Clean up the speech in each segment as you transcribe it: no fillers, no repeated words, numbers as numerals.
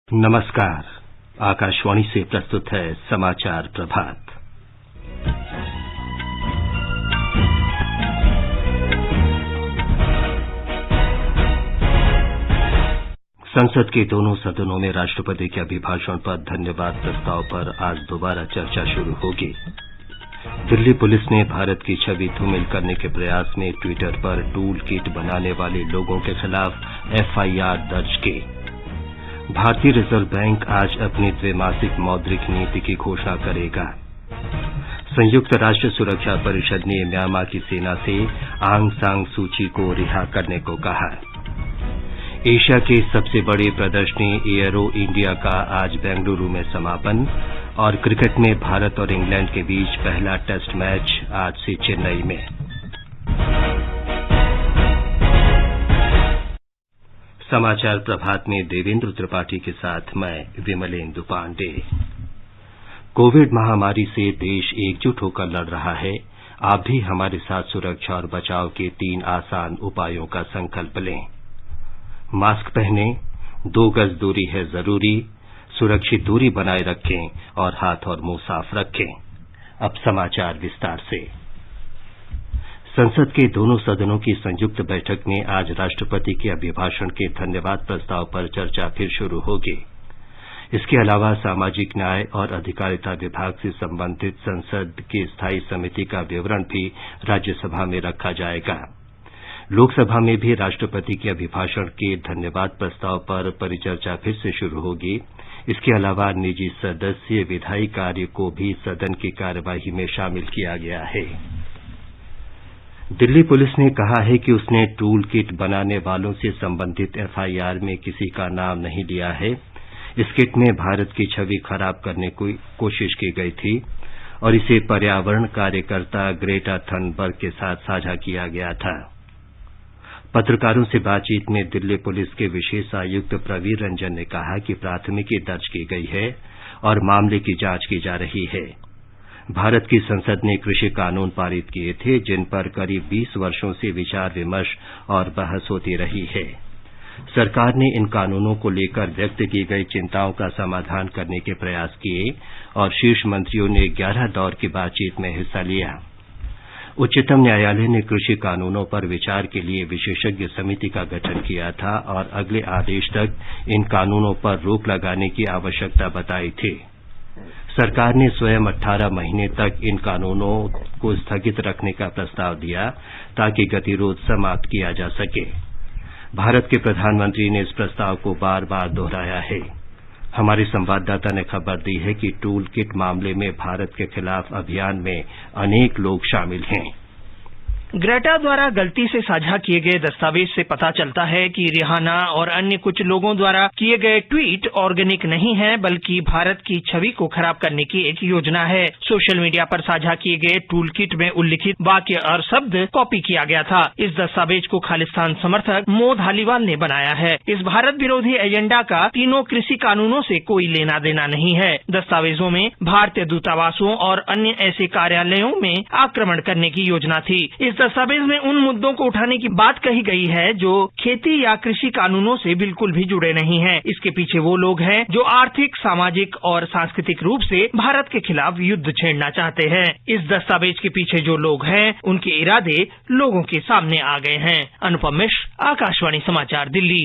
नमस्कार। आकाशवाणी से प्रस्तुत है समाचार प्रभात। संसद के दोनों सदनों में राष्ट्रपति के अभिभाषण पर धन्यवाद प्रस्ताव पर आज दोबारा चर्चा शुरू होगी। दिल्ली पुलिस ने भारत की छवि धूमिल करने के प्रयास में ट्विटर पर टूल किट बनाने वाले लोगों के खिलाफ एफआईआर दर्ज की। भारतीय रिजर्व बैंक आज अपनी द्विमासिक मौद्रिक नीति की घोषणा करेगा। संयुक्त राष्ट्र सुरक्षा परिषद ने म्यांमार की सेना से आंग सान सूची को रिहा करने को कहा। एशिया की सबसे बड़ी प्रदर्शनी एयरो इंडिया का आज बेंगलुरु में समापन और क्रिकेट में भारत और इंग्लैंड के बीच पहला टेस्ट मैच आज से चेन्नई में। समाचार प्रभात में देवेंद्र त्रिपाठी के साथ मैं विमलेंदु पांडे। कोविड महामारी से देश एकजुट होकर लड़ रहा है। आप भी हमारे साथ सुरक्षा और बचाव के 3 आसान उपायों का संकल्प लें। मास्क पहनें, 2 गज दूरी है जरूरी, सुरक्षित दूरी बनाए रखें और हाथ और मुंह साफ रखें। अब समाचार विस्तार से। संसद के दोनों सदनों की संयुक्त बैठक में आज राष्ट्रपति के अभिभाषण के धन्यवाद प्रस्ताव पर चर्चा फिर शुरू होगी। इसके अलावा सामाजिक न्याय और अधिकारिता विभाग से संबंधित संसद की स्थायी समिति का विवरण भी राज्यसभा में रखा जाएगा। लोकसभा में भी राष्ट्रपति के अभिभाषण के धन्यवाद प्रस्ताव पर परिचर्चा फिर से शुरू होगी। इसके अलावा निजी सदस्य विधायी कार्य को भी सदन की कार्यवाही में शामिल किया गया है। दिल्ली पुलिस ने कहा है कि उसने टूल किट बनाने वालों से संबंधित एफआईआर में किसी का नाम नहीं लिया है। इस किट में भारत की छवि खराब करने की कोशिश की गई थी और इसे पर्यावरण कार्यकर्ता ग्रेटा थनबर्ग के साथ साझा किया गया था। पत्रकारों से बातचीत में दिल्ली पुलिस के विशेष आयुक्त प्रवीर रंजन ने कहा कि प्राथमिकी दर्ज की गई है और मामले की जांच की जा रही है। भारत की संसद ने कृषि कानून पारित किए थे जिन पर करीब 20 वर्षों से विचार विमर्श और बहस होती रही है। सरकार ने इन कानूनों को लेकर व्यक्त की गई चिंताओं का समाधान करने के प्रयास किए और शीर्ष मंत्रियों ने 11 दौर की बातचीत में हिस्सा लिया। उच्चतम न्यायालय ने कृषि कानूनों पर विचार के लिए विशेषज्ञ समिति का गठन किया था और अगले आदेश तक इन कानूनों पर रोक लगाने की आवश्यकता बताई थी। सरकार ने स्वयं 18 महीने तक इन कानूनों को स्थगित रखने का प्रस्ताव दिया ताकि गतिरोध समाप्त किया जा सके। भारत के प्रधानमंत्री ने इस प्रस्ताव को बार बार दोहराया है। हमारे संवाददाता ने खबर दी है कि टूल किट मामले में भारत के खिलाफ अभियान में अनेक लोग शामिल हैं। ग्रेटा द्वारा गलती से साझा किए गए दस्तावेज से पता चलता है कि रिहाना और अन्य कुछ लोगों द्वारा किए गए ट्वीट ऑर्गेनिक नहीं है बल्कि भारत की छवि को खराब करने की एक योजना है। सोशल मीडिया पर साझा किए गए टूल किट में उल्लिखित वाक्य और शब्द कॉपी किया गया था। इस दस्तावेज को खालिस्तान समर्थक मो धालीवाल ने बनाया है। इस भारत विरोधी एजेंडा का तीनों कृषि कानूनों से कोई लेना देना नहीं है। दस्तावेजों में भारतीय दूतावासों और अन्य ऐसे कार्यालयों में आक्रमण करने की योजना थी। इस दस्तावेज में उन मुद्दों को उठाने की बात कही गई है जो खेती या कृषि कानूनों से बिल्कुल भी जुड़े नहीं हैं। इसके पीछे वो लोग हैं जो आर्थिक, सामाजिक और सांस्कृतिक रूप से भारत के खिलाफ युद्ध छेड़ना चाहते हैं। इस दस्तावेज के पीछे जो लोग हैं उनके इरादे लोगों के सामने आ गए हैं। अनुपम मिश्र, आकाशवाणी समाचार, दिल्ली।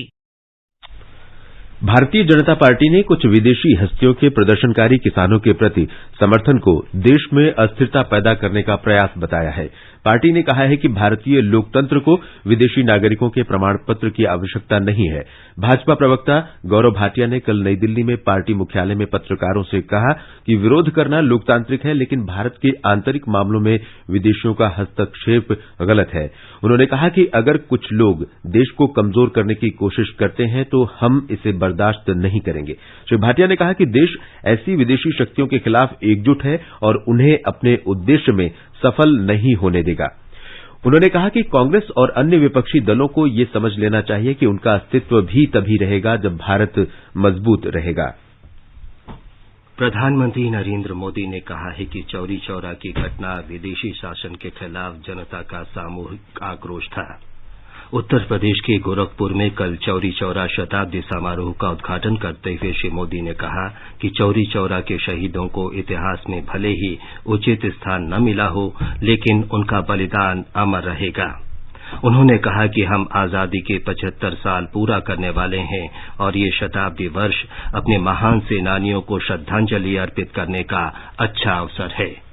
भारतीय जनता पार्टी ने कुछ विदेशी हस्तियों के प्रदर्शनकारी किसानों के प्रति समर्थन को देश में अस्थिरता पैदा करने का प्रयास बताया है। पार्टी ने कहा है कि भारतीय लोकतंत्र को विदेशी नागरिकों के प्रमाण पत्र की आवश्यकता नहीं है। भाजपा प्रवक्ता गौरव भाटिया ने कल नई दिल्ली में पार्टी मुख्यालय में पत्रकारों से कहा कि विरोध करना लोकतांत्रिक है लेकिन भारत के आंतरिक मामलों में विदेशियों का हस्तक्षेप गलत है। उन्होंने कहा कि अगर कुछ लोग देश को कमजोर करने की कोशिश करते हैं तो हम इसे बर्दाश्त नहीं करेंगे। श्री भाटिया ने कहा कि देश ऐसी विदेशी शक्तियों के खिलाफ एकजुट है और उन्हें अपने उद्देश्य में सफल नहीं होने देगा। उन्होंने कहा कि कांग्रेस और अन्य विपक्षी दलों को ये समझ लेना चाहिए कि उनका अस्तित्व भी तभी रहेगा जब भारत मजबूत रहेगा। प्रधानमंत्री नरेंद्र मोदी ने कहा है कि चौरी चौरा की घटना विदेशी शासन के खिलाफ जनता का सामूहिक आक्रोश था। उत्तर प्रदेश के गोरखपुर में कल चौरी चौरा शताब्दी समारोह का उद्घाटन करते हुए श्री मोदी ने कहा कि चौरी चौरा के शहीदों को इतिहास में भले ही उचित स्थान न मिला हो, लेकिन उनका बलिदान अमर रहेगा। उन्होंने कहा कि हम आजादी के 75 साल पूरा करने वाले हैं और ये शताब्दी वर्ष अपने महान सेनानियों को श्रद्धांजलि अर्पित करने का अच्छा अवसर है।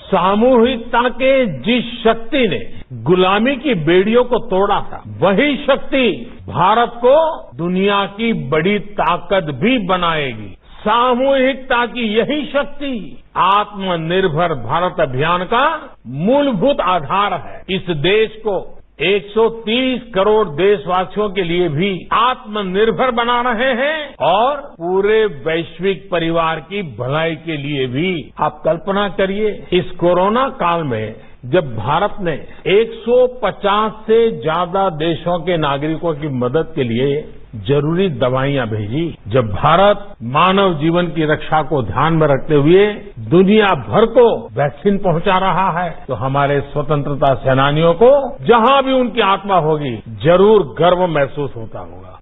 सामूहिकता के जिस शक्ति ने गुलामी की बेड़ियों को तोड़ा था, वही शक्ति भारत को दुनिया की बड़ी ताकत भी बनाएगी। सामूहिकता की यही शक्ति आत्मनिर्भर भारत अभियान का मूलभूत आधार है। इस देश को 130 करोड़ देशवासियों के लिए भी आत्मनिर्भर बना रहे हैं और पूरे वैश्विक परिवार की भलाई के लिए भी। आप कल्पना करिए, इस कोरोना काल में जब भारत ने 150 से ज्यादा देशों के नागरिकों की मदद के लिए जरूरी दवाइयां भेजी, जब भारत मानव जीवन की रक्षा को ध्यान में रखते हुए दुनिया भर को वैक्सीन पहुंचा रहा है, तो हमारे स्वतंत्रता सेनानियों को जहां भी उनकी आत्मा होगी जरूर गर्व महसूस होता होगा।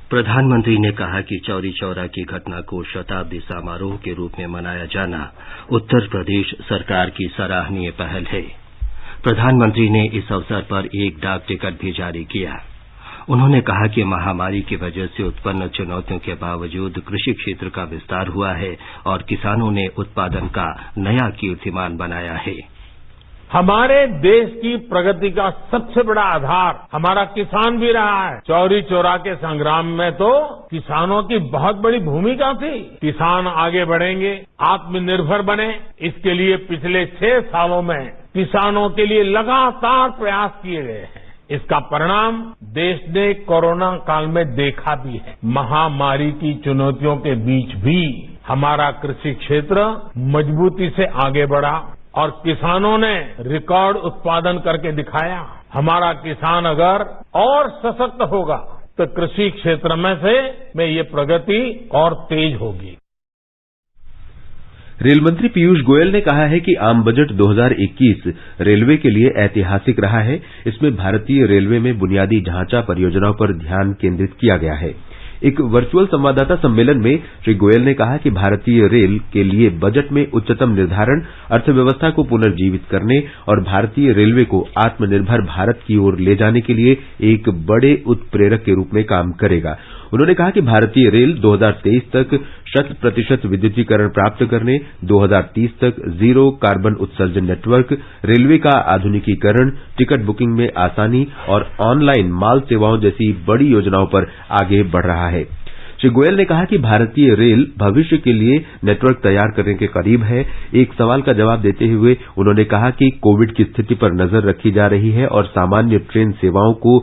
प्रधानमंत्री ने कहा कि चौरी चौरा की घटना को शताब्दी समारोह के रूप में मनाया जाना उत्तर प्रदेश सरकार की सराहनीय पहल है। प्रधानमंत्री ने इस अवसर पर एक डाक टिकट भी जारी किया। उन्होंने कहा कि महामारी की वजह से उत्पन्न चुनौतियों के बावजूद कृषि क्षेत्र का विस्तार हुआ है और किसानों ने उत्पादन का नया कीर्तिमान बनाया है। हमारे देश की प्रगति का सबसे बड़ा आधार हमारा किसान भी रहा है। चौरी चौरा के संग्राम में तो किसानों की बहुत बड़ी भूमिका थी। किसान आगे बढ़ेंगे, आत्मनिर्भर बने, इसके लिए पिछले 6 सालों में किसानों के लिए लगातार प्रयास किए गए हैं। इसका परिणाम देश ने कोरोना काल में देखा भी है। महामारी की चुनौतियों के बीच भी हमारा कृषि क्षेत्र मजबूती से आगे बढ़ा और किसानों ने रिकॉर्ड उत्पादन करके दिखाया। हमारा किसान अगर और सशक्त होगा तो कृषि क्षेत्र में ये प्रगति और तेज होगी। रेल मंत्री पीयूष गोयल ने कहा है कि आम बजट 2021 रेलवे के लिए ऐतिहासिक रहा है। इसमें भारतीय रेलवे में बुनियादी ढांचा परियोजनाओं पर ध्यान केंद्रित किया गया है। एक वर्चुअल संवाददाता सम्मेलन में श्री गोयल ने कहा कि भारतीय रेल के लिए बजट में उच्चतम निर्धारण अर्थव्यवस्था को पुनर्जीवित करने और भारतीय रेलवे को आत्मनिर्भर भारत की ओर ले जाने के लिए एक बड़े उत्प्रेरक के रूप में काम करेगा। उन्होंने कहा कि भारतीय रेल 2023 तक 100% विद्युतीकरण प्राप्त करने, 2030 तक जीरो कार्बन उत्सर्जन नेटवर्क, रेलवे का आधुनिकीकरण, टिकट बुकिंग में आसानी और ऑनलाइन माल सेवाओं जैसी बड़ी योजनाओं पर आगे बढ़ रहा है। श्री गोयल ने कहा कि भारतीय रेल भविष्य के लिए नेटवर्क तैयार करने के करीब है। एक सवाल का जवाब देते हुए उन्होंने कहा कि कोविड की स्थिति पर नजर रखी जा रही है और सामान्य ट्रेन सेवाओं को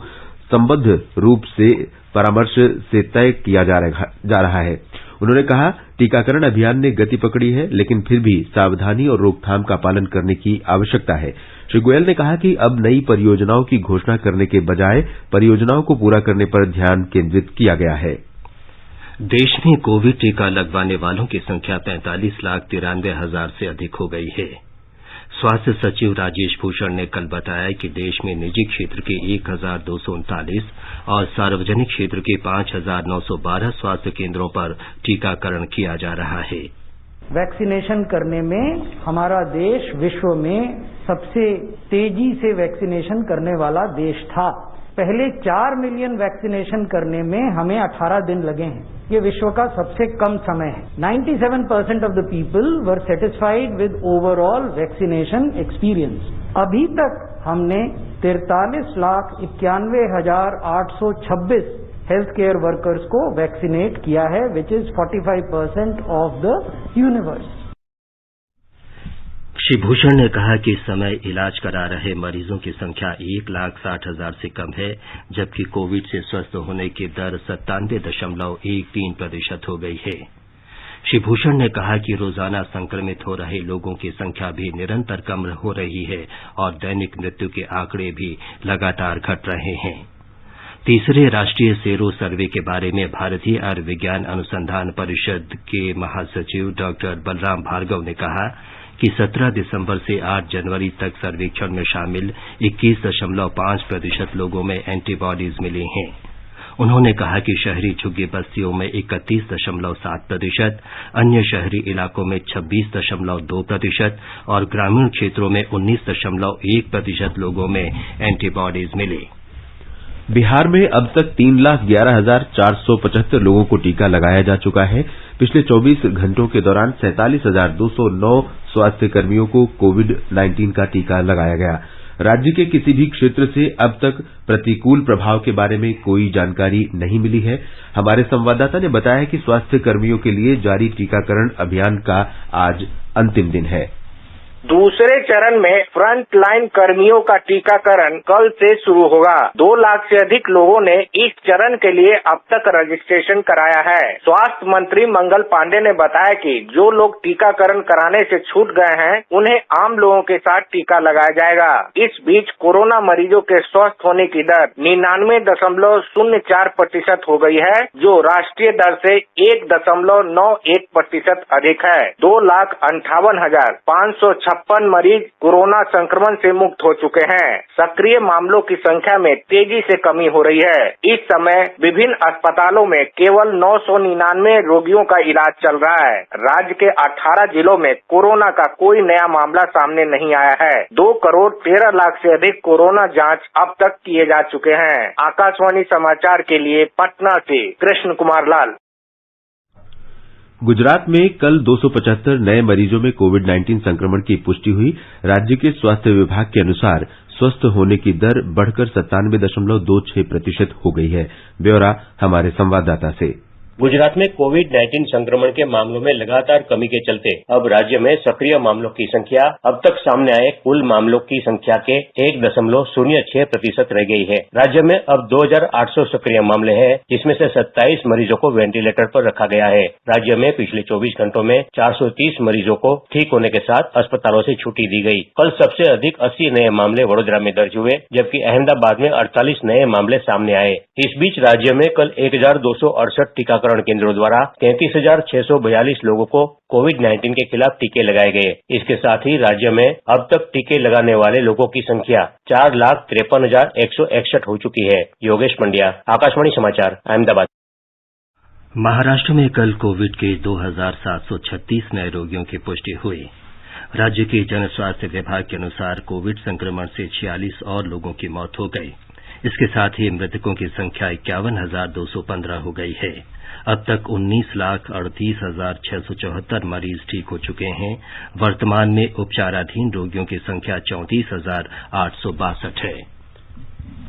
संबद्ध रूप से परामर्श से तय किया जा रहा है। उन्होंने कहा, टीकाकरण अभियान ने गति पकड़ी है, लेकिन फिर भी सावधानी और रोकथाम का पालन करने की आवश्यकता है। श्री गोयल ने कहा कि अब नई परियोजनाओं की घोषणा करने के बजाय परियोजनाओं को पूरा करने पर ध्यान केंद्रित किया गया है। देश में कोविड टीका लगवाने वालों की संख्या 45,93,000 से अधिक हो गई है। स्वास्थ्य सचिव राजेश भूषण ने कल बताया कि देश में निजी क्षेत्र के 1,239 और सार्वजनिक क्षेत्र के 5,912 स्वास्थ्य केंद्रों पर टीकाकरण किया जा रहा है। वैक्सीनेशन करने में हमारा देश विश्व में सबसे तेजी से वैक्सीनेशन करने वाला देश था। पहले 4 मिलियन वैक्सीनेशन करने में हमें 18 दिन लगे हैं। ये विश्व का सबसे कम समय है। 97% of the people were satisfied with overall vaccination experience. अभी तक हमने 43,91,826 हेल्थ केयर वर्कर्स को वैक्सीनेट किया है, which is 45% of the universe. Shri Bhushan ने कहा कि इस समय इलाज करा रहे मरीजों की संख्या 1,60,000 से कम है, जबकि कोविड से स्वस्थ होने की दर 97.13% हो गई है। श्री भूषण ने कहा कि रोजाना संक्रमित हो रहे लोगों की संख्या भी निरंतर कम हो रही है और दैनिक मृत्यु के आंकड़े भी लगातार घट रहे हैं। तीसरे राष्ट्रीय सेरो सर्वे के बारे में भारतीय आयुर्विज्ञान अनुसंधान परिषद के महासचिव डॉ बलराम भार्गव ने कहा कि 17 दिसंबर से 8 जनवरी तक सर्वेक्षण में शामिल 21.5% लोगों में एंटीबॉडीज मिली हैं। उन्होंने कहा कि शहरी झुग्गी बस्तियों में 31.7%, अन्य शहरी इलाकों में 26.2% और ग्रामीण क्षेत्रों में 19.1% लोगों में एंटीबॉडीज मिली। बिहार में अब तक 3,11,475 लोगों को टीका लगाया जा चुका है। पिछले 24 घंटों के दौरान 47,209 स्वास्थ्य कर्मियों को कोविड-19 का टीका लगाया गया। राज्य के किसी भी क्षेत्र से अब तक प्रतिकूल प्रभाव के बारे में कोई जानकारी नहीं मिली है। हमारे संवाददाता ने बताया कि स्वास्थ्य कर्मियों के लिए जारी टीकाकरण अभियान का आज अंतिम दिन है। दूसरे चरण में फ्रंट लाइन कर्मियों का टीकाकरण कल से शुरू होगा। 2 लाख से अधिक लोगों ने इस चरण के लिए अब तक रजिस्ट्रेशन कराया है। स्वास्थ्य मंत्री मंगल पांडे ने बताया कि जो लोग टीकाकरण कराने से छूट गए हैं, उन्हें आम लोगों के साथ टीका लगाया जाएगा। इस बीच कोरोना मरीजों के स्वस्थ होने की दर 99.04% हो गई है, जो राष्ट्रीय दर से 1.91% अधिक है। 2,58,556 मरीज कोरोना संक्रमण से मुक्त हो चुके हैं। सक्रिय मामलों की संख्या में तेजी से कमी हो रही है। इस समय विभिन्न अस्पतालों में केवल 999 रोगियों का इलाज चल रहा है। राज्य के 18 जिलों में कोरोना का कोई नया मामला सामने नहीं आया है। 2,13,00,000 से अधिक कोरोना जांच अब तक किए जा चुके हैं। आकाशवाणी समाचार के लिए पटना से कृष्ण कुमार लाल। गुजरात में कल 275 नए मरीजों में कोविड-19 संक्रमण की पुष्टि हुई। राज्य के स्वास्थ्य विभाग के अनुसार स्वस्थ होने की दर बढ़कर 97.26% हो गई है। ब्यौरा हमारे संवाददाता से। गुजरात में कोविड-19 संक्रमण के मामलों में लगातार कमी के चलते अब राज्य में सक्रिय मामलों की संख्या अब तक सामने आए कुल मामलों की संख्या के 1.06% रह गई है। राज्य में अब 2,800 सक्रिय मामले हैं, जिसमें से 27 मरीजों को वेंटिलेटर पर रखा गया है। राज्य में पिछले 24 घंटों में 430 मरीजों को ठीक होने के साथ अस्पतालों से छुट्टी दी गई। कल सबसे अधिक 80 नए मामले वडोदरा में दर्ज हुए, जबकि अहमदाबाद में 48 नए मामले सामने आए। इस बीच राज्य में कल 1,268 टीकाकरण केंद्रों द्वारा 33,642 लोगों को कोविड-19 के खिलाफ टीके लगाए गए। इसके साथ ही राज्य में अब तक टीके लगाने वाले लोगों की संख्या 4,53,161 हो चुकी है। योगेश पंड्या, आकाशवाणी समाचार, अहमदाबाद। महाराष्ट्र में कल कोविड के 2,736 नए रोगियों की पुष्टि हुई। राज्य के जन स्वास्थ्य विभाग के अनुसार कोविड संक्रमण से 46 और लोगों की मौत हो गई। इसके साथ ही मृतकों की संख्या 51,215 हो गई है। अब तक 19,38,674 मरीज ठीक हो चुके हैं। वर्तमान में उपचाराधीन रोगियों की संख्या 34,862 है।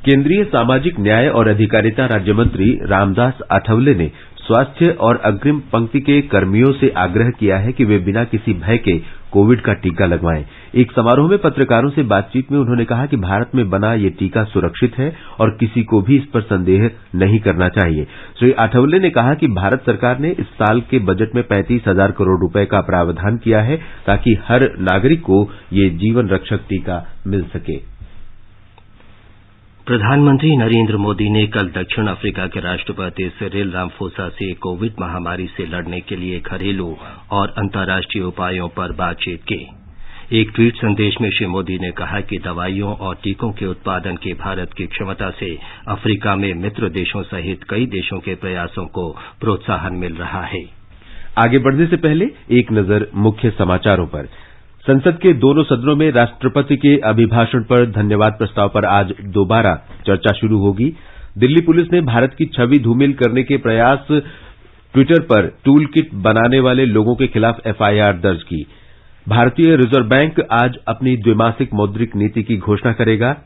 केंद्रीय सामाजिक न्याय और अधिकारिता राज्य मंत्री रामदास आठवले ने स्वास्थ्य और अग्रिम पंक्ति के कर्मियों से आग्रह किया है कि वे बिना किसी भय के कोविड का टीका लगवाएं। एक समारोह में पत्रकारों से बातचीत में उन्होंने कहा कि भारत में बना ये टीका सुरक्षित है और किसी को भी इस पर संदेह नहीं करना चाहिए। श्री आठवले ने कहा कि भारत सरकार ने इस साल के बजट में 35,000 करोड़ रुपए का प्रावधान किया है ताकि हर नागरिक को ये जीवन रक्षक टीका मिल सके। प्रधानमंत्री नरेंद्र मोदी ने कल दक्षिण अफ्रीका के राष्ट्रपति सिरिल रामाफोसा से कोविड महामारी से लड़ने के लिए घरेलू और अंतर्राष्ट्रीय उपायों पर बातचीत की। एक ट्वीट संदेश में श्री मोदी ने कहा कि दवाइयों और टीकों के उत्पादन की भारत की क्षमता से अफ्रीका में मित्र देशों सहित कई देशों के प्रयासों को प्रोत्साहन मिल रहा है। आगे बढ़ने से पहले एक नजर मुख्य समाचारों पर। संसद के दोनों सदनों में राष्ट्रपति के अभिभाषण पर धन्यवाद प्रस्ताव पर आज दोबारा चर्चा शुरू होगी। दिल्ली पुलिस ने भारत की छवि धूमिल करने के प्रयास ट्विटर पर टूल किट बनाने वाले लोगों के खिलाफ एफआईआर दर्ज की। भारतीय रिजर्व बैंक आज अपनी द्विमासिक मौद्रिक नीति की घोषणा करेगा।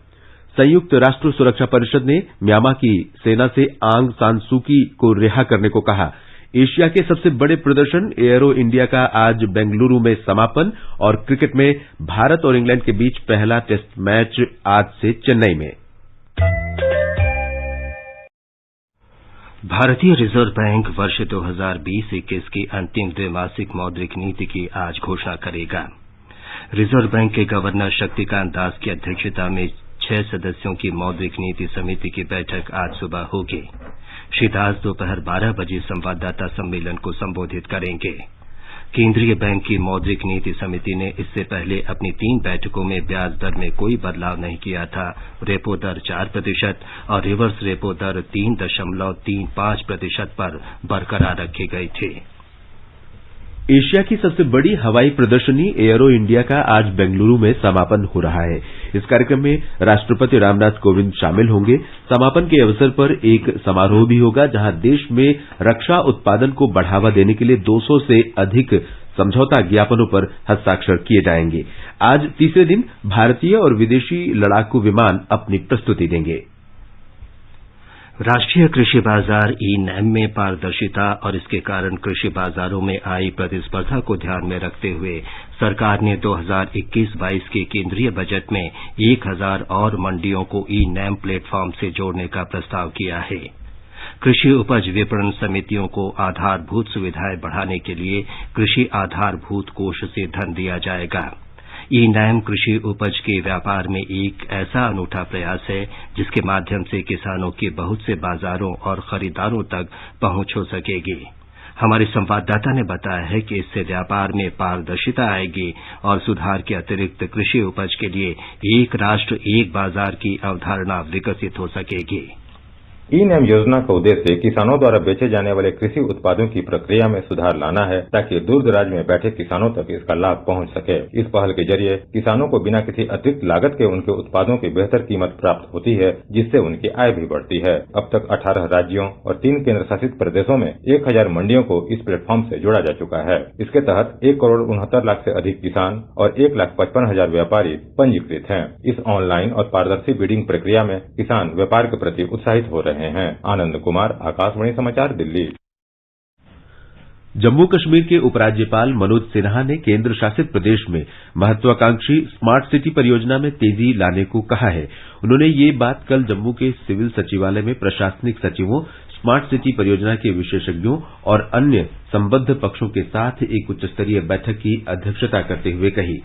संयुक्त राष्ट्र सुरक्षा परिषद ने म्यांमा की सेना से आंग सान सू की को रिहा करने को कहा। एशिया के सबसे बड़े प्रदर्शन एयरो इंडिया का आज बेंगलुरु में समापन और क्रिकेट में भारत और इंग्लैंड के बीच पहला टेस्ट मैच आज से चेन्नई में। भारतीय रिजर्व बैंक वर्ष 2020-21 की अंतिम द्विमासिक मौद्रिक नीति की आज घोषणा करेगा। रिजर्व बैंक के गवर्नर शक्तिकांत दास की अध्यक्षता में 6 सदस्यों की मौद्रिक नीति समिति की बैठक आज सुबह होगी। श्री दास दोपहर 12 बजे संवाददाता सम्मेलन को संबोधित करेंगे। केंद्रीय बैंक की मौद्रिक नीति समिति ने इससे पहले अपनी 3 बैठकों में ब्याज दर में कोई बदलाव नहीं किया था। रेपो दर 4% और रिवर्स रेपो दर 3.35% पर बरकरार रखे गए थे। एशिया की सबसे बड़ी हवाई प्रदर्शनी एयरो इंडिया का आज बेंगलुरु में समापन हो रहा है। इस कार्यक्रम में राष्ट्रपति रामनाथ कोविंद शामिल होंगे। समापन के अवसर पर एक समारोह भी होगा जहां देश में रक्षा उत्पादन को बढ़ावा देने के लिए 200 से अधिक समझौता ज्ञापनों पर हस्ताक्षर किए जाएंगे। आज तीसरे दिन भारतीय और विदेशी लड़ाकू विमान अपनी प्रस्तुति देंगे। राष्ट्रीय कृषि बाजार ई-नैम में पारदर्शिता और इसके कारण कृषि बाजारों में आई प्रतिस्पर्धा को ध्यान में रखते हुए सरकार ने 2021-22 के केंद्रीय बजट में 1000 और मंडियों को ई-नैम प्लेटफॉर्म से जोड़ने का प्रस्ताव किया है। कृषि उपज विपणन समितियों को आधारभूत सुविधाएं बढ़ाने के लिए कृषि आधारभूत कोष से धन दिया जाएगा। ई-नैम कृषि उपज के व्यापार में एक ऐसा अनूठा प्रयास है जिसके माध्यम से किसानों के बहुत से बाजारों और खरीदारों तक पहुंच हो सकेगी। हमारे संवाददाता ने बताया है कि इससे व्यापार में पारदर्शिता आएगी और सुधार के अतिरिक्त कृषि उपज के लिए एक राष्ट्र एक बाजार की अवधारणा विकसित हो सकेगी। ई-नैम योजना का उद्देश्य किसानों द्वारा बेचे जाने वाले कृषि उत्पादों की प्रक्रिया में सुधार लाना है ताकि दूर दराज में बैठे किसानों तक इसका लाभ पहुंच सके। इस पहल के जरिए किसानों को बिना किसी अतिरिक्त लागत के उनके उत्पादों की बेहतर कीमत प्राप्त होती है, जिससे उनकी आय भी बढ़ती है। अब तक 18 राज्यों और 3 केंद्र शासित प्रदेशों में 1000 मंडियों को इस प्लेटफॉर्म से जोड़ा जा चुका है। इसके तहत 1,69,00,000 से अधिक किसान और 1,55,000 व्यापारी पंजीकृत हैं। इस ऑनलाइन और पारदर्शी बिडिंग प्रक्रिया में किसान व्यापार के प्रति उत्साहित हो रहे हैं। आनंद कुमार, आकाशवाणी समाचार, दिल्ली। जम्मू कश्मीर के उपराज्यपाल मनोज सिन्हा ने केंद्र शासित प्रदेश में महत्वाकांक्षी स्मार्ट सिटी परियोजना में तेजी लाने को कहा है। उन्होंने ये बात कल जम्मू के सिविल सचिवालय में प्रशासनिक सचिवों, स्मार्ट सिटी परियोजना के विशेषज्ञों और अन्य संबद्ध पक्षों के साथ एक उच्चस्तरीय बैठक की अध्यक्षता करते हुए कही।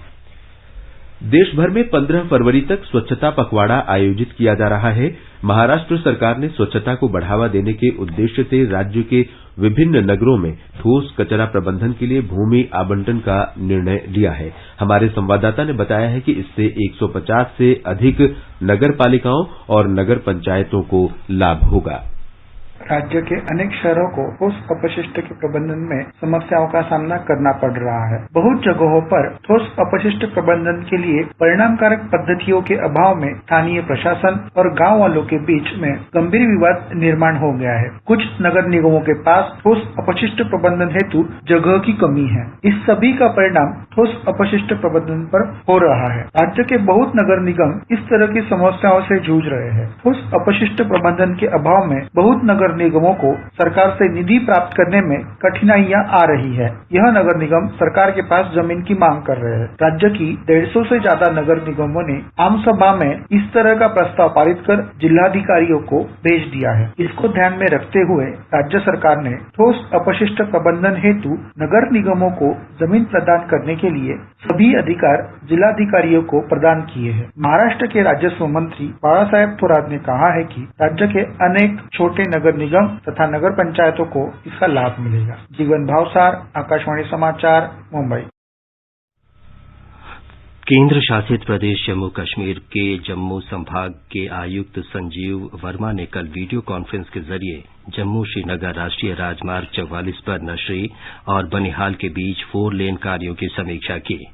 देश भर में 15 फरवरी तक स्वच्छता पखवाड़ा आयोजित किया जा रहा है। महाराष्ट्र सरकार ने स्वच्छता को बढ़ावा देने के उद्देश्य से राज्य के विभिन्न नगरों में ठोस कचरा प्रबंधन के लिए भूमि आवंटन का निर्णय लिया है। हमारे संवाददाता ने बताया है कि इससे 150 से अधिक नगर पालिकाओं और नगर पंचायतों को लाभ होगा। राज्य के अनेक शहरों को ठोस अपशिष्ट के प्रबंधन में समस्याओं का सामना करना पड़ रहा है। बहुत जगहों पर ठोस अपशिष्ट प्रबंधन के लिए परिणामकारक पद्धतियों के अभाव में स्थानीय प्रशासन और गांव वालों के बीच में गंभीर विवाद निर्माण हो गया है। कुछ नगर निगमों के पास ठोस अपशिष्ट प्रबंधन हेतु जगह की कमी है। इस सभी का परिणाम ठोस अपशिष्ट प्रबंधन पर हो रहा है। राज्य के बहुत नगर निगम इस तरह की समस्याओं से जूझ रहे हैं। ठोस अपशिष्ट प्रबंधन के अभाव में बहुत नगर निगमों को सरकार से निधि प्राप्त करने में कठिनाइयां आ रही है। यह नगर निगम सरकार के पास जमीन की मांग कर रहे हैं। राज्य की 150 से ज्यादा नगर निगमों ने आम सभा में इस तरह का प्रस्ताव पारित कर जिलाधिकारियों को भेज दिया है। इसको ध्यान में रखते हुए राज्य सरकार ने ठोस अपशिष्ट प्रबंधन हेतु नगर निगमों को जमीन प्रदान करने के लिए सभी अधिकार जिलाधिकारियों को प्रदान किए हैं। महाराष्ट्र के राजस्व मंत्री बाला साहेब थोरात ने कहा है कि राज्य के अनेक छोटे नगर निगम तथा नगर पंचायतों को इसका लाभ मिलेगा। जीवन भावसार, आकाशवाणी समाचार, मुंबई। केंद्र शासित प्रदेश जम्मू कश्मीर के जम्मू संभाग के आयुक्त संजीव वर्मा ने कल वीडियो कॉन्फ्रेंस के जरिए जम्मू श्रीनगर राष्ट्रीय राजमार्ग 44 पर नशरी और बनिहाल के बीच 4 लेन कार्यों की समीक्षा की।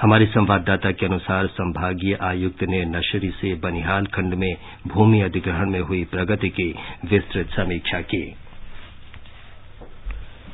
हमारे संवाददाता के अनुसार संभागीय आयुक्त ने नशरी से बनिहाल खंड में भूमि अधिग्रहण में हुई प्रगति की विस्तृत समीक्षा की।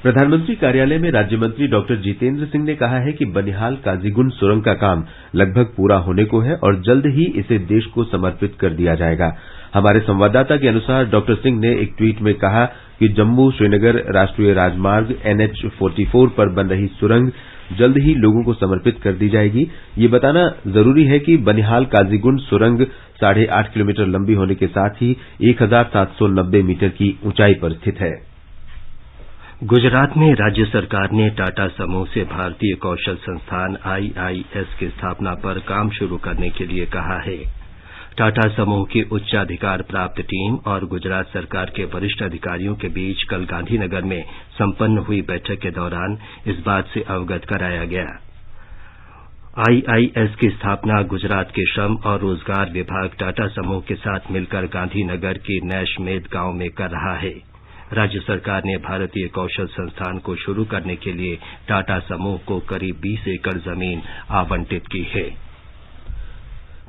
प्रधानमंत्री कार्यालय में राज्य मंत्री डॉक्टर जितेंद्र सिंह ने कहा है कि बनिहाल काजीगुंड सुरंग का काम लगभग पूरा होने को है और जल्द ही इसे देश को समर्पित कर दिया जाएगा। हमारे संवाददाता के अनुसार डॉक्टर सिंह ने एक ट्वीट में कहा कि जम्मू श्रीनगर राष्ट्रीय राजमार्ग NH-44 पर बन रही सुरंग जल्द ही लोगों को समर्पित कर दी जाएगी। ये बताना जरूरी है कि बनिहाल काजीगुंड सुरंग 8.5 किलोमीटर लंबी होने के साथ ही 1790 मीटर की ऊंचाई पर स्थित है। गुजरात में राज्य सरकार ने टाटा समूह से भारतीय कौशल संस्थान IIS की स्थापना पर काम शुरू करने के लिए कहा है। टाटा समूह की उच्चाधिकार प्राप्त टीम और गुजरात सरकार के वरिष्ठ अधिकारियों के बीच कल गांधीनगर में संपन्न हुई बैठक के दौरान इस बात से अवगत कराया गया। आईआईएस की स्थापना गुजरात के श्रम और रोजगार विभाग टाटा समूह के साथ मिलकर गांधीनगर के नैशमेद गांव में कर रहा है। राज्य सरकार ने भारतीय कौशल संस्थान को शुरू करने के लिए टाटा समूह को करीब 20 एकड़ जमीन आवंटित की है।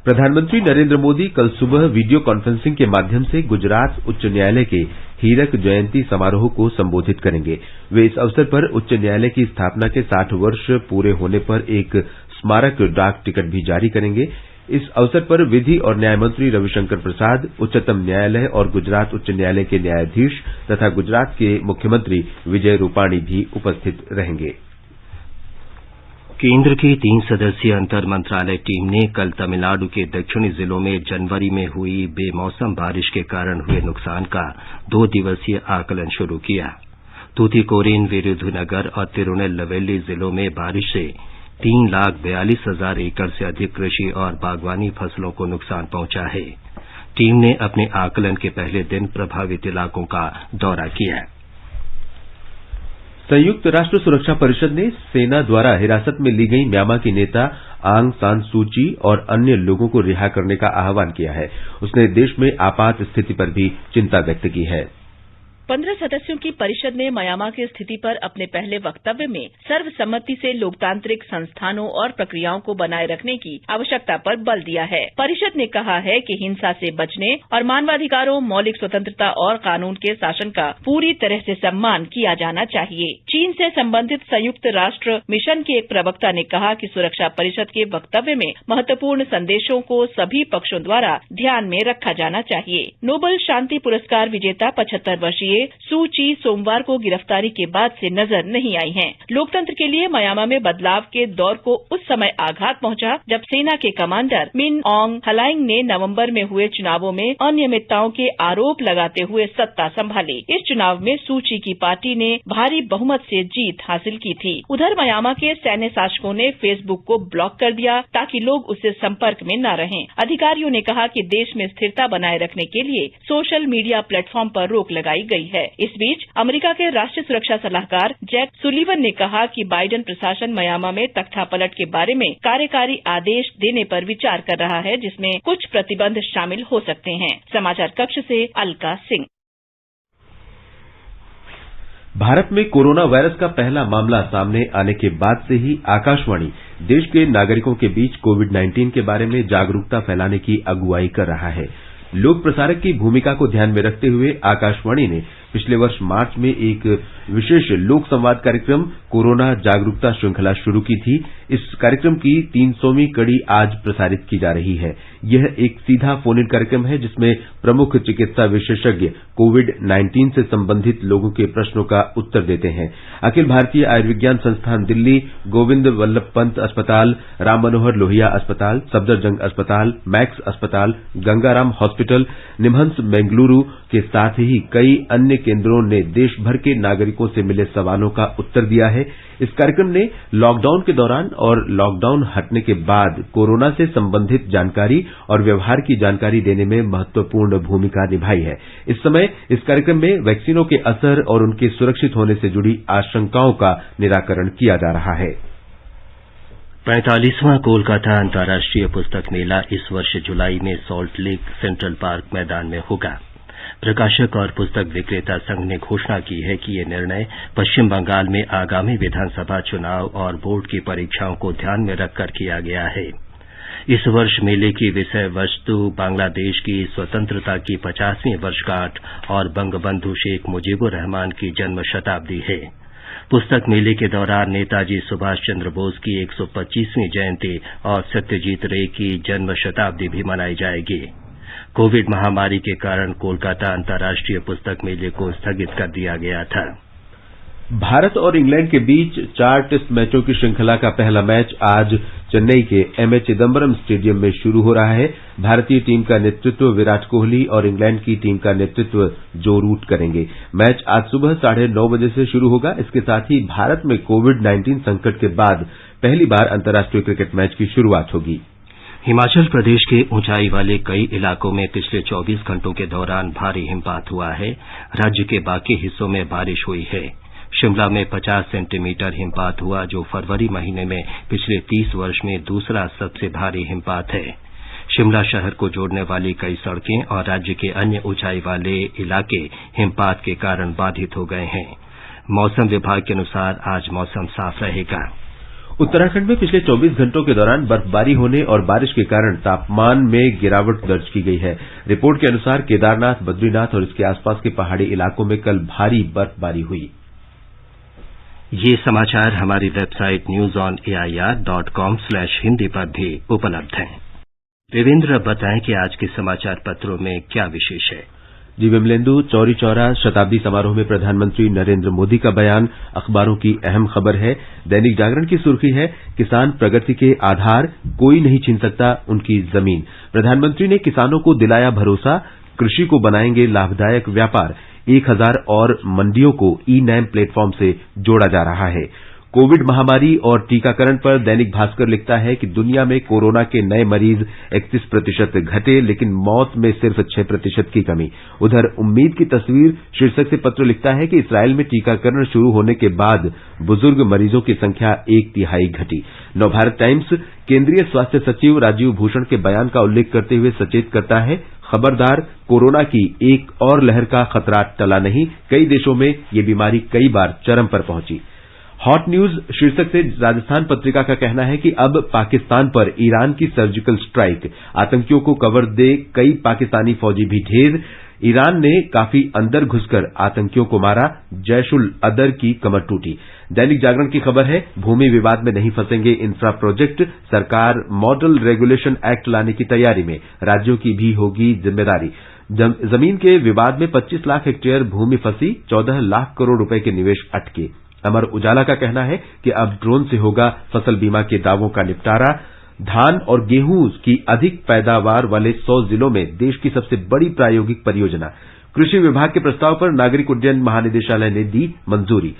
प्रधानमंत्री नरेंद्र मोदी कल सुबह वीडियो कॉन्फ्रेंसिंग के माध्यम से गुजरात उच्च न्यायालय के हीरक जयंती समारोह को संबोधित करेंगे। वे इस अवसर पर उच्च न्यायालय की स्थापना के 60 वर्ष पूरे होने पर एक स्मारक डाक टिकट भी जारी करेंगे। इस अवसर पर विधि और न्याय मंत्री रविशंकर प्रसाद, उच्चतम न्यायालय और गुजरात उच्च न्यायालय के न्यायाधीश तथा गुजरात के मुख्यमंत्री विजय रूपाणी भी उपस्थित रहेंगे। केंद्र की 3 सदस्यीय अंतर मंत्रालय टीम ने कल तमिलनाडु के दक्षिणी जिलों में जनवरी में हुई बेमौसम बारिश के कारण हुए नुकसान का 2 दिवसीय आकलन शुरू किया। तूतीकोरिन, विरुधुनगर और तिरुनेलवेली जिलों में बारिश से 3,42,000 एकड़ से अधिक कृषि और बागवानी फसलों को नुकसान पहुंचा है। टीम ने अपने आकलन के पहले दिन प्रभावित इलाकों का दौरा किया। संयुक्त राष्ट्र सुरक्षा परिषद ने सेना द्वारा हिरासत में ली गई म्यांमार की नेता आंग सान सू ची और अन्य लोगों को रिहा करने का आह्वान किया है। उसने देश में आपात स्थिति पर भी चिंता व्यक्त की है। 15 सदस्यों की परिषद ने म्यांमार की स्थिति पर अपने पहले वक्तव्य में सर्वसम्मति से लोकतांत्रिक संस्थानों और प्रक्रियाओं को बनाए रखने की आवश्यकता पर बल दिया है। परिषद ने कहा है कि हिंसा से बचने और मानवाधिकारों, मौलिक स्वतंत्रता और कानून के शासन का पूरी तरह से सम्मान किया जाना चाहिए। चीन से संबंधित संयुक्त राष्ट्र मिशन के एक प्रवक्ता ने कहा कि सुरक्षा परिषद के वक्तव्य में महत्वपूर्ण संदेशों को सभी पक्षों द्वारा ध्यान में रखा जाना चाहिए। नोबेल शांति पुरस्कार विजेता 75 वर्षीय सू ची सोमवार को गिरफ्तारी के बाद से नजर नहीं आई हैं। लोकतंत्र के लिए म्यांमार में बदलाव के दौर को उस समय आघात पहुंचा जब सेना के कमांडर मिन ऑग हलाइंग ने नवंबर में हुए चुनावों में अनियमितताओं के आरोप लगाते हुए सत्ता संभाली। इस चुनाव में सू ची की पार्टी ने भारी बहुमत से जीत हासिल की थी। उधर म्यांमार के सैन्य शासकों ने फेसबुक को ब्लॉक कर दिया ताकि लोग उससे संपर्क में न रहें। अधिकारियों ने कहा कि देश में स्थिरता बनाए रखने के लिए सोशल मीडिया प्लेटफॉर्म पर रोक लगाई गई है। इस बीच अमेरिका के राष्ट्रीय सुरक्षा सलाहकार जैक सुलिवन ने कहा कि बाइडेन प्रशासन म्यांमार में तख्तापलट के बारे में कार्यकारी आदेश देने पर विचार कर रहा है, जिसमें कुछ प्रतिबंध शामिल हो सकते हैं। समाचार कक्ष से अलका सिंह। भारत में कोरोना वायरस का पहला मामला सामने आने के बाद से ही आकाशवाणी देश के नागरिकों के बीच कोविड-19 के बारे में जागरूकता फैलाने की अगुवाई कर रहा है। लोक प्रसारक की भूमिका को ध्यान में रखते हुए आकाशवाणी ने पिछले वर्ष मार्च में एक विशेष लोक संवाद कार्यक्रम कोरोना जागरूकता श्रृंखला शुरू की थी। इस कार्यक्रम की 300वीं कड़ी आज प्रसारित की जा रही है। यह एक सीधा फोन इन कार्यक्रम है जिसमें प्रमुख चिकित्सा विशेषज्ञ कोविड-19 से संबंधित लोगों के प्रश्नों का उत्तर देते हैं। अखिल भारतीय आयुर्विज्ञान संस्थान दिल्ली, गोविंद वल्लभ पंत अस्पताल, राम मनोहर लोहिया अस्पताल, सफदरजंग अस्पताल, मैक्स अस्पताल, गंगाराम हॉस्पिटल, निमहंस बेंगलुरु के साथ ही कई अन्य केंद्रों ने देश भर के नागरिकों से मिले सवालों का उत्तर दिया है। इस कार्यक्रम ने लॉकडाउन के दौरान और लॉकडाउन हटने के बाद कोरोना से संबंधित जानकारी और व्यवहार की जानकारी देने में महत्वपूर्ण भूमिका निभाई है। इस समय इस कार्यक्रम में वैक्सीनों के असर और उनके सुरक्षित होने से जुड़ी आशंकाओं का निराकरण किया जा रहा है। 45वां कोलकाता अंतर्राष्ट्रीय पुस्तक मेला इस वर्ष जुलाई में सॉल्ट लेक सेंट्रल पार्क मैदान में होगा। प्रकाशक और पुस्तक विक्रेता संघ ने घोषणा की है कि ये निर्णय पश्चिम बंगाल में आगामी विधानसभा चुनाव और बोर्ड की परीक्षाओं को ध्यान में रखकर किया गया है। इस वर्ष मेले की विषय वस्तु बांग्लादेश की स्वतंत्रता की 50वीं वर्षगांठ और बंगबंधु शेख मुजीबुर रहमान की जन्म शताब्दी है। पुस्तक मेले के दौरान नेताजी सुभाष चंद्र बोस की 125वीं जयंती और सत्यजीत रे की जन्म शताब्दी भी मनाई जाएगी। कोविड महामारी के कारण कोलकाता अंतर्राष्ट्रीय पुस्तक मेले को स्थगित कर दिया गया था। भारत और इंग्लैंड के बीच 4 टेस्ट मैचों की श्रृंखला का पहला मैच आज चेन्नई के एमए चिदम्बरम स्टेडियम में शुरू हो रहा है। भारतीय टीम का नेतृत्व विराट कोहली और इंग्लैंड की टीम का नेतृत्व जो रूट करेंगे। मैच आज सुबह 9:30 बजे से शुरू होगा। इसके साथ ही भारत में कोविड-19 संकट के बाद पहली बार अंतर्राष्ट्रीय क्रिकेट मैच की शुरुआत होगी। हिमाचल प्रदेश के ऊंचाई वाले कई इलाकों में पिछले 24 घंटों के दौरान भारी हिमपात हुआ है। राज्य के बाकी हिस्सों में बारिश हुई है। शिमला में 50 सेंटीमीटर हिमपात हुआ, जो फरवरी महीने में पिछले 30 वर्ष में दूसरा सबसे भारी हिमपात है। शिमला शहर को जोड़ने वाली कई सड़कें और राज्य के अन्य ऊंचाई वाले इलाके हिमपात के कारण बाधित हो गए हैं। मौसम विभाग के अनुसार आज मौसम साफ रहेगा। उत्तराखंड में पिछले 24 घंटों के दौरान बर्फबारी होने और बारिश के कारण तापमान में गिरावट दर्ज की गई है। रिपोर्ट के अनुसार केदारनाथ, बद्रीनाथ और इसके आसपास के पहाड़ी इलाकों में कल भारी बर्फबारी हुई। ये समाचार हमारी वेबसाइट newsonair.com/hindi पर भी उपलब्ध हैं। देवेंद्र, बताएं कि आज के समाचार पत्रों में क्या विशेष है। जी विमलेंदु, चौरी चौरा शताब्दी समारोह में प्रधानमंत्री नरेंद्र मोदी का बयान अखबारों की अहम खबर है। दैनिक जागरण की सुर्खी है, किसान प्रगति के आधार, कोई नहीं छीन सकता उनकी जमीन। प्रधानमंत्री ने किसानों को दिलाया भरोसा, कृषि को बनाएंगे लाभदायक व्यापार। 1000 और मंडियों को ई-नैम प्लेटफॉर्म से जोड़ा जा रहा है। कोविड महामारी और टीकाकरण पर दैनिक भास्कर लिखता है कि दुनिया में कोरोना के नए मरीज 31% घटे, लेकिन मौत में सिर्फ 6% की कमी। उधर उम्मीद की तस्वीर शीर्षक से पत्र लिखता है कि इस्राइल में टीकाकरण शुरू होने के बाद बुजुर्ग मरीजों की संख्या 1/3 घटी। नवभारत टाइम्स केंद्रीय स्वास्थ्य सचिव राजीव भूषण के बयान का उल्लेख करते हुए सचेत करता है, खबरदार, कोरोना की एक और लहर का खतरा टला नहीं। कई देशों में ये बीमारी कई बार चरम पर पहुंची। हॉट न्यूज शीर्षक से राजस्थान पत्रिका का कहना है कि अब पाकिस्तान पर ईरान की सर्जिकल स्ट्राइक, आतंकियों को कवर दे कई पाकिस्तानी फौजी भी ढेर। ईरान ने काफी अंदर घुसकर आतंकियों को मारा, जैशुल अदर की कमर टूटी। दैनिक जागरण की खबर है, भूमि विवाद में नहीं फंसेंगे इंफ्रा प्रोजेक्ट, सरकार मॉडल रेगुलेशन एक्ट लाने की तैयारी में, राज्यों की भी होगी जिम्मेदारी। जमीन के विवाद में 25 लाख हेक्टेयर भूमि फंसी, 14 लाख करोड़ रुपए के निवेश अटके। अमर उजाला का कहना है कि अब ड्रोन से होगा फसल बीमा के दावों का निपटारा। धान और गेहूं की अधिक पैदावार वाले 100 जिलों में देश की सबसे बड़ी प्रायोगिक परियोजना। कृषि विभाग के प्रस्ताव पर नागरिक उड्डयन महानिदेशालय ने दी मंजूरी।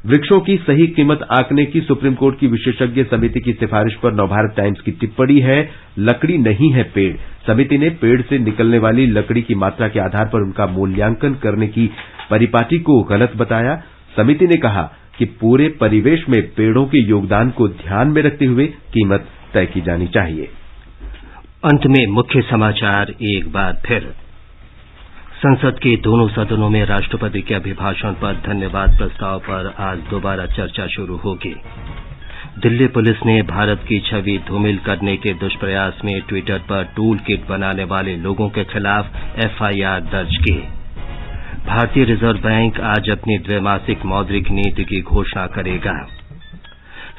वृक्षों की सही कीमत आंकने की सुप्रीम कोर्ट की विशेषज्ञ समिति की सिफारिश पर नवभारत टाइम्स की टिप्पणी है, लकड़ी नहीं है पेड़। समिति ने पेड़ से निकलने वाली लकड़ी की मात्रा के आधार पर उनका मूल्यांकन करने की परिपाटी को गलत बताया। समिति ने कहा कि पूरे परिवेश में पेड़ों के योगदान को ध्यान में रखते हुए कीमत तय की जानी चाहिए। अंत में मुख्य समाचार एक बार फिर। संसद के दोनों सदनों में राष्ट्रपति के अभिभाषण पर धन्यवाद प्रस्ताव पर आज दोबारा चर्चा शुरू होगी। दिल्ली पुलिस ने भारत की छवि धूमिल करने के दुष्प्रयास में ट्विटर पर टूल किट बनाने वाले लोगों के खिलाफ FIR दर्ज की। भारतीय रिजर्व बैंक आज अपनी द्विमासिक मौद्रिक नीति की घोषणा करेगा।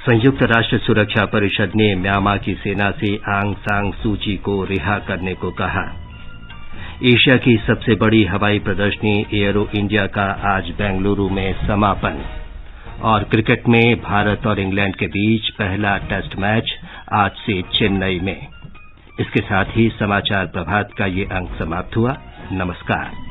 संयुक्त राष्ट्र सुरक्षा परिषद ने म्यांमार की सेना से आंग सान सूची को रिहा करने को कहा। एशिया की सबसे बड़ी हवाई प्रदर्शनी एयरो इंडिया का आज बेंगलुरु में समापन। और क्रिकेट में भारत और इंग्लैंड के बीच पहला टेस्ट मैच आज से चेन्नई में। इसके साथ ही समाचार प्रभात का ये अंक समाप्त हुआ। नमस्कार।